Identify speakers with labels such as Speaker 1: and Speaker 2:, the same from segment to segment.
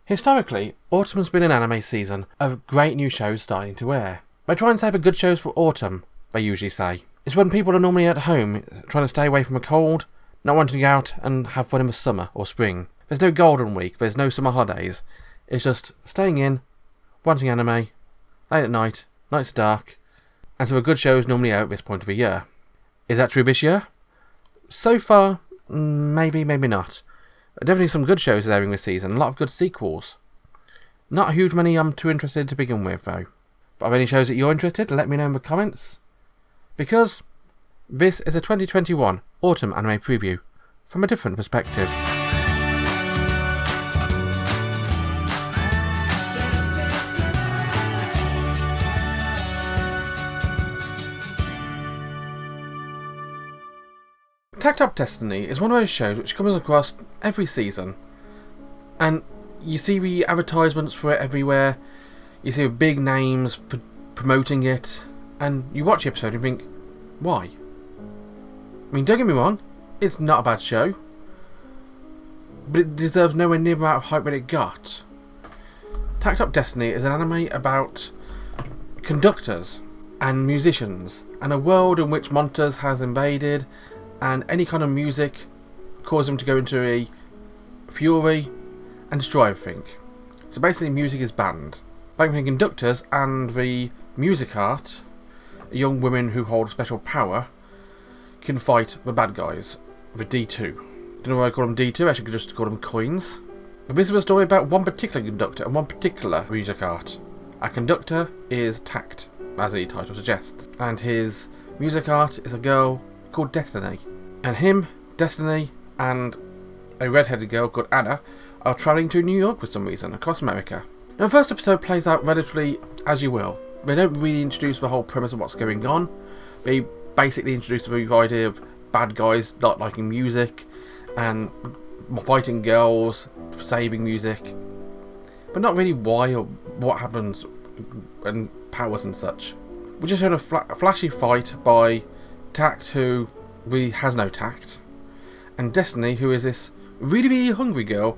Speaker 1: Historically, autumn has been an anime season of great new shows starting to air. They try and save the good shows for autumn, they usually say. It's when people are normally at home, trying to stay away from the cold, not wanting to go out and have fun in the summer or spring. There's no golden week, there's no summer holidays. It's just staying in, watching anime, late at night, nights dark, and so the good shows normally out at this point of the year. Is that true this year? So far, maybe, maybe not. Definitely some good shows airing this season, a lot of good sequels. Not a huge many I'm too interested to begin with though. But are there any shows that you're interested? Let me know in the comments. Because this is a 2021 autumn anime preview from a different perspective. Tact op.Destiny is one of those shows which comes across every season, and you see the advertisements for it everywhere, you see the big names promoting it, and you watch the episode and think, why? I mean, don't get me wrong, it's not a bad show, but it deserves nowhere near the amount of hype that it got. Tact op.Destiny is an anime about conductors and musicians, and a world in which monsters has invaded, and any kind of music causes them to go into a fury and destroy everything. So basically music is banned. Thanks to the conductors and the music art, young women who hold special power can fight the bad guys, the D2. Don't know why I call them D2, I should just call them coins. But this is a story about one particular conductor and one particular music art. Our conductor is Tact, as the title suggests, and his music art is a girl called Destiny. And him, Destiny, and a red-headed girl called Anna are travelling to New York for some reason across America. Now the first episode plays out relatively as you will. They don't really introduce the whole premise of what's going on. They basically introduce the idea of bad guys not liking music and fighting girls, saving music, but not really why or what happens and powers and such. We're just shown a flashy fight by Tact, who really has no tact, and Destiny, who is this really, really hungry girl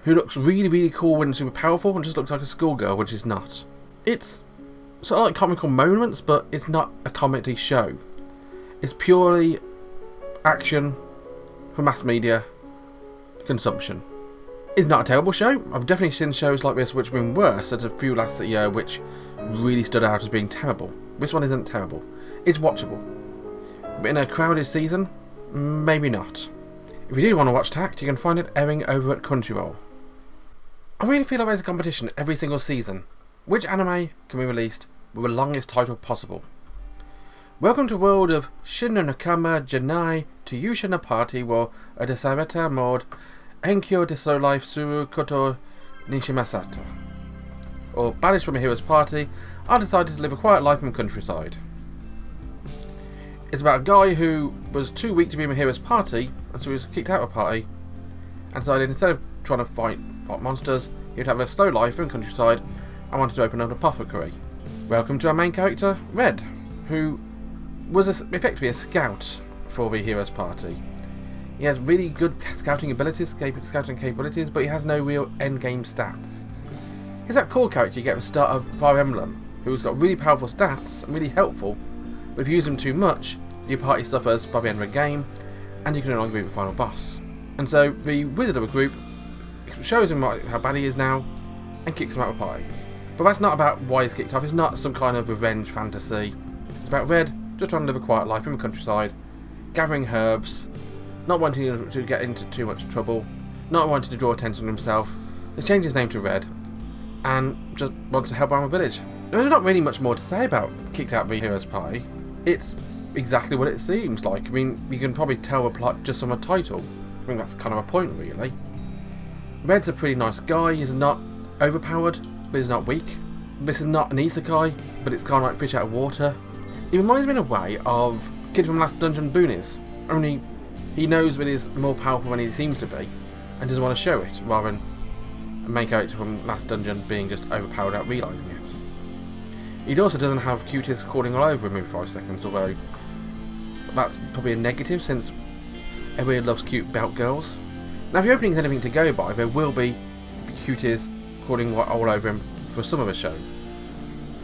Speaker 1: who looks really, really cool when super powerful and just looks like a schoolgirl when she's not. It's sort of like comical moments, but it's not a comedy show. It's purely action for mass media consumption. It's not a terrible show. I've definitely seen shows like this which have been worse. There's a few last year which really stood out as being terrible. This one isn't terrible. It's watchable. But in a crowded season, maybe not. If you do want to watch Tact, you can find it airing over at Crunchyroll. I really feel like there's a competition every single season. Which anime can be released with the longest title possible? Welcome to the world of Shinno Nakama Janai to Yusha na Party wo Adesareta mode Enkyo deso life suru koto nishimasata. Or banished from a hero's party, I decided to live a quiet life in the countryside. It's about a guy who was too weak to be in a hero's party, and so he was kicked out of a party, and decided instead of trying to fight monsters, he'd have a slow life in the countryside and wanted to open up an apothecary. Welcome to our main character, Red, who was effectively a scout for the hero's party. He has really good scouting abilities, scouting capabilities, but he has no real endgame stats. He's that core character you get at the start of Fire Emblem, who's got really powerful stats and really helpful, but if you use them too much, your party suffers by the end of the game, and you can no longer be the final boss. And so the wizard of the group shows him how bad he is now, and kicks him out of the party. But that's not about why he's kicked off, it's not some kind of revenge fantasy. It's about Red just trying to live a quiet life in the countryside, gathering herbs, not wanting to get into too much trouble, not wanting to draw attention to himself. He's changed his name to Red, and just wants to help around the village. There's not really much more to say about kicked out the hero's party. It's exactly what it seems like. I mean, you can probably tell the plot just from a title. I think that's kind of a point, really. Red's a pretty nice guy. He's not overpowered, but he's not weak. This is not an isekai, but it's kind of like fish out of water. It reminds me in a way of Kid from Last Dungeon Boonies, only he knows that he's more powerful than he seems to be, and doesn't want to show it, rather than a main character from Last Dungeon being just overpowered without realising it. He also doesn't have cuties crawling all over him in 5 seconds, although that's probably a negative since everybody loves cute belt girls. Now if the opening is anything to go by, there will be cuties crawling all over him for some of the show.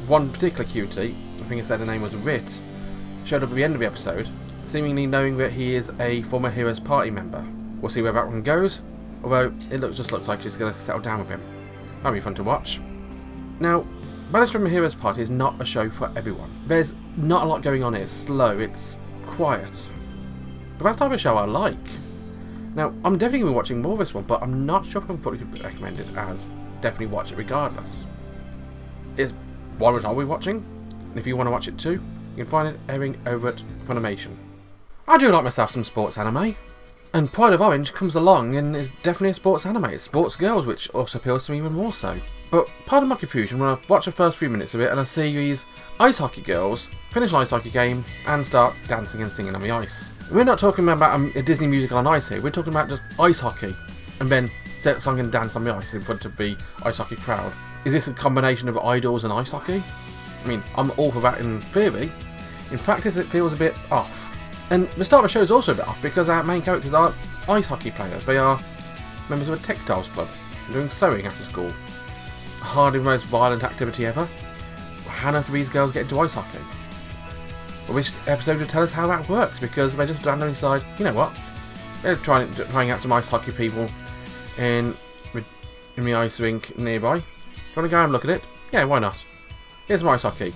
Speaker 1: One particular cutie, I think it said her name was Rit, showed up at the end of the episode, seemingly knowing that he is a former Heroes Party member. We'll see where that one goes, although it just looks like she's going to settle down with him. That'll be fun to watch. Now, Banished from the Heroes Party is not a show for everyone. There's not a lot going on, it's slow, it's quiet. But that's the type of show I like. Now, I'm definitely going to be watching more of this one, but I'm not sure if I'm fully recommended as definitely watch it regardless. It's one which I'll be watching, and if you want to watch it too, you can find it airing over at Funimation. I do like myself some sports anime, and Pride of Orange comes along and is definitely a sports anime. It's sports girls, which also appeals to me even more so. But pardon my confusion when I've watched the first few minutes of it and I see these ice hockey girls finish an ice hockey game and start dancing and singing on the ice. We're not talking about a Disney musical on ice here, we're talking about just ice hockey and then set song and dance on the ice in front of the ice hockey crowd. Is this a combination of idols and ice hockey? I mean, I'm all for that in theory. In practice it feels a bit off. And the start of the show is also a bit off because our main characters aren't ice hockey players, they are members of a textiles club doing sewing after school. Hardly the most violent activity ever. How on earth do these girls get into ice hockey? Well, this episode will tell us how that works, because they just randomly decide, you know what, they're trying out some ice hockey people in the ice rink nearby. Do you want to go and look at it? Yeah, why not? Here's some ice hockey.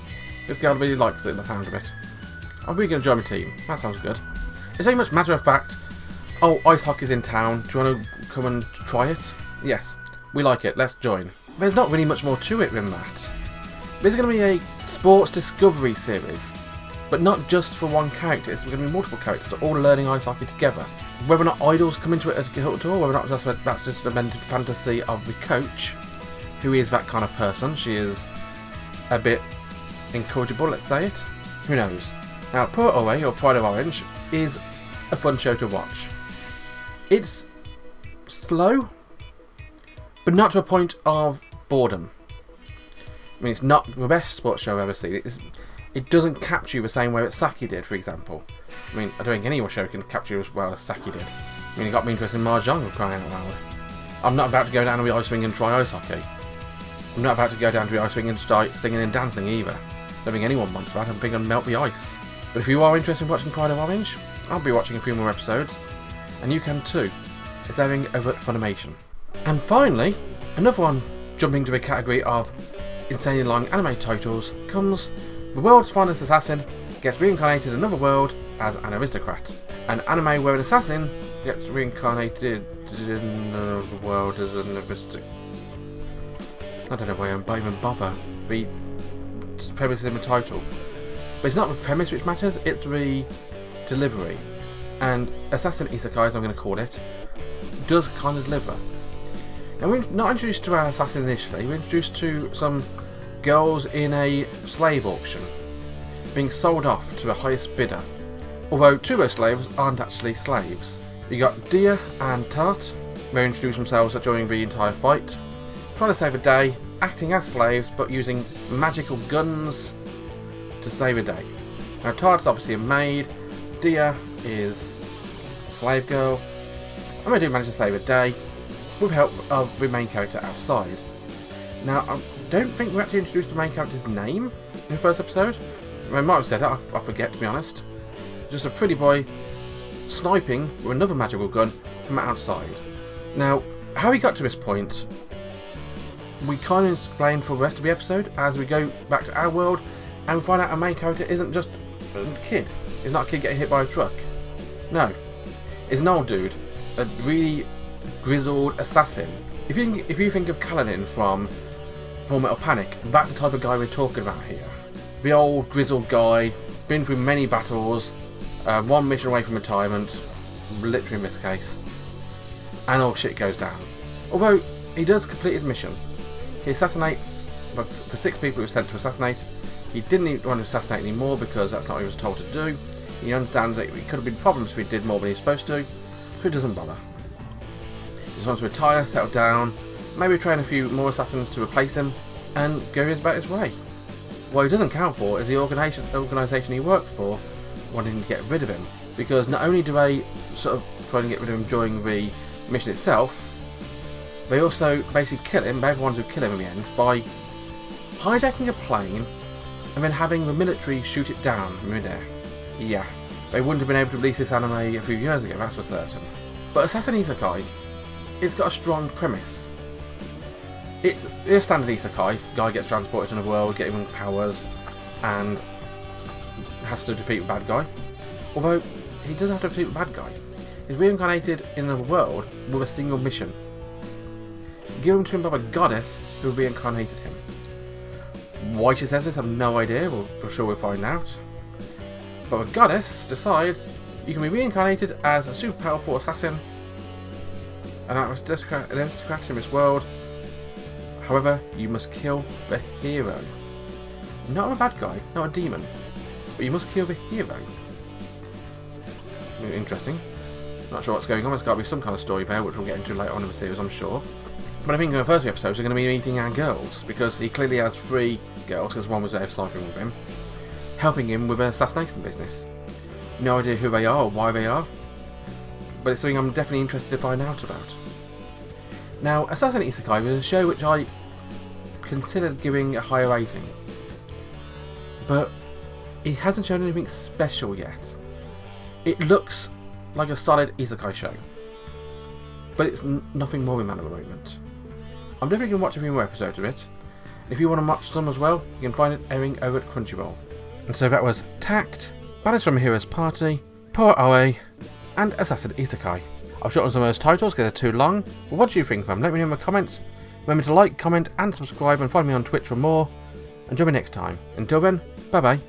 Speaker 1: This girl really likes it, the sound of it. I'm really going to join my team. That sounds good. It's very much matter of fact, oh, ice hockey's in town, do you want to come and try it? Yes, we like it, let's join. There's not really much more to it than that. There's going to be a sports discovery series, but not just for one character. It's going to be multiple characters all learning ice hockey together. Whether or not idols come into it at all, whether or not that's just a mental fantasy of the coach, who is that kind of person. She is a bit incorrigible, let's say it. Who knows? Now, PureOre, or Pride of Orange, is a fun show to watch. It's slow, but not to a point of boredom. I mean, it's not the best sports show I've ever seen. It doesn't capture you the same way that Saki did, for example. I mean, I don't think any show can capture you as well as Saki did. I mean, it got me interested in Mahjong, for crying out loud. I'm not about to go down to the ice ring and try ice hockey. I'm not about to go down to the ice ring and start singing and dancing either. I don't think anyone wants that. I'm thinking I'll melt the ice. But if you are interested in watching Pride of Orange, I'll be watching a few more episodes, and you can too. It's airing over at Funimation. And finally, another one jumping to the category of insanely long anime titles comes The World's Finest Assassin gets reincarnated in another world as an aristocrat. An anime where an assassin gets reincarnated in another world as an aristocrat. I don't know why I'm even bother. The premise is in the title. But it's not the premise which matters, it's the delivery. And Assassin Isekai, as I'm going to call it, does kind of deliver. Now, we're not introduced to our assassin initially, we're introduced to some girls in a slave auction, being sold off to the highest bidder. Although two of those slaves aren't actually slaves. You got Dia and Tart, they introduce themselves during the entire fight, trying to save the day, acting as slaves but using magical guns to save the day. Now, Tart's obviously a maid, Dia is a slave girl, and they do manage to save the day with help of the main character outside. Now, I don't think we actually introduced the main character's name in the first episode. I might have said it, I forget to be honest. Just a pretty boy sniping with another magical gun from outside. Now, how he got to this point, we kind of explain for the rest of the episode as we go back to our world and we find out our main character isn't just a kid. He's not a kid getting hit by a truck. No. He's an old dude. A really grizzled assassin. If you think of Kaladin from Full Metal Panic, that's the type of guy we're talking about here. The old grizzled guy, been through many battles, one mission away from retirement, literally in this case, and all shit goes down. Although he does complete his mission. He assassinates the 6 people he was sent to assassinate. He didn't even want to assassinate anymore because that's not what he was told to do. He understands that it could have been problems if he did more than he was supposed to, so he doesn't bother. He just wants to retire, settle down, maybe train a few more assassins to replace him, and go about his way. What he doesn't count for is the organisation he worked for wanting to get rid of him, because not only do they sort of try to get rid of him during the mission itself, They also basically kill him, they're the ones who kill him in the end, by hijacking a plane and then having the military shoot it down in midair. Yeah, they wouldn't have been able to release this anime a few years ago, that's for certain. But Assassin Isekai, it's got a strong premise. It's a standard Isekai. Guy gets transported to another world, getting powers, and has to defeat the bad guy. Although, he doesn't have to defeat the bad guy. He's reincarnated in another world with a single mission, given to him by a goddess who reincarnated him. Why she says this, I have no idea, I'm sure we'll find out. But the goddess decides you can be reincarnated as a super powerful assassin, an aristocrat in this world. However, you must kill the hero. Not a bad guy, not a demon, but you must kill the hero. Interesting. Not sure what's going on, there's got to be some kind of story there, which we'll get into later on in the series, I'm sure. But I think in the first few episodes we're going to be meeting our girls, because he clearly has 3 girls, because one was there sniping with him, helping him with an assassination business. No idea who they are or why they are, but it's something I'm definitely interested to find out about. Now, Assassin Isekai was a show which I considered giving a higher rating, but it hasn't shown anything special yet. It looks like a solid Isekai show, but it's nothing more than that at the moment. I'm definitely going to watch a few more episodes of it. If you want to watch some as well, you can find it airing over at Crunchyroll. And so that was Tact, Banished from a Hero's Party, PureOre, and Assassin Isekai. I've shortened some of those titles because they're too long, but what do you think of them? Let me know in the comments. Remember to like, comment, and subscribe, and find me on Twitch for more. And join me next time. Until then, bye bye.